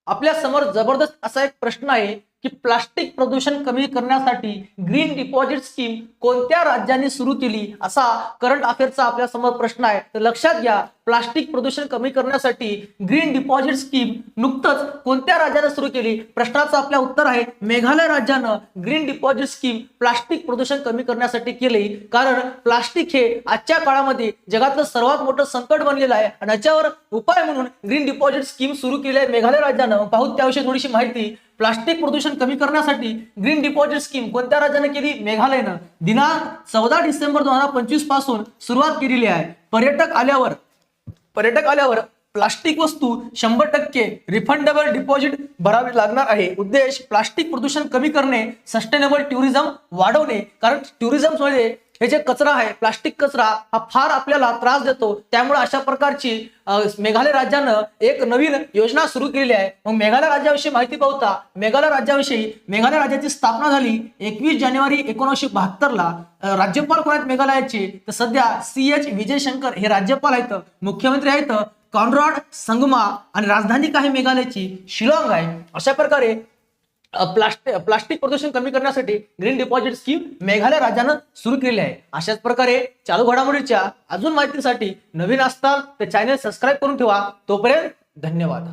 आपल्या समोर जबरदस्त असा एक प्रश्न आहे की प्लास्टिक प्रदूषण कमी करण्यासाठी ग्रीन डिपॉझिट स्कीम कोणत्या राज्यांनी सुरू केली, असा करंट अफेअरचा आपल्या समोर प्रश्न आहे. तर लक्षात घ्या, प्लास्टिक प्रदूषण कमी करण्यासाठी ग्रीन डिपॉझिट स्कीम नुकतंच कोणत्या राज्याने सुरू केली? प्रश्नाचं आपलं उत्तर आहे मेघालय राज्यानं ग्रीन डिपॉझिट स्कीम प्लास्टिक प्रदूषण कमी करण्यासाठी केली. कारण प्लास्टिक हे आजच्या काळामध्ये जगातलं सर्वात मोठं संकट बनलेलं आहे आणि याच्यावर उपाय म्हणून ग्रीन डिपॉझिट स्कीम सुरू केली आहे मेघालय राज्यानं. पाहू त्याविषयी थोडीशी माहिती. प्लास्टिक प्रदूषण कमी करण्यासाठी ग्रीन डिपॉझिट स्कीम कोणत्या राज्याने केली? मेघालयनं. दिनांक 14 डिसेंबर 2025 पासून सुरुवात केलेली आहे. पर्यटक आल्यावर प्लास्टिक वस्तू 100% रिफंडेबल डिपॉझिट भरावे लागणार आहे. उद्देश प्लास्टिक प्रदूषण कमी करणे, सस्टेनेबल टुरिझम वाढवणे. कारण टुरिझममध्ये हे जे कचरा आहे, प्लास्टिक कचरा हा फार आपल्याला त्रास देतो. त्यामुळे अशा प्रकारची मेघालय राज्यानं एक नवीन योजना सुरू केलेली आहे. मग मेघालय राज्याविषयी माहिती पाहता, मेघालय राज्याची स्थापना झाली 21 जानेवारी 1972 ला. राज्यपाल कोण आहेत मेघालयाचे? तर सध्या CH विजयशंकर हे राज्यपाल आहेत. मुख्यमंत्री आहेत कॉनराड संगमा आणि राजधानी काय मेघालयाची? शिलाँग आहे. अशा प्रकारे प्लास्टिक प्रदूषण कमी करण्यासाठी ग्रीन डिपॉझिट स्कीम मेघालय राज्यानं सुरू केली आहे. अशाच प्रकारे चालू घडामोडीच्या अजून माहितीसाठी नवीन असताल तर चॅनल सबस्क्राईब करून ठेवा. तोपर्यंत धन्यवाद.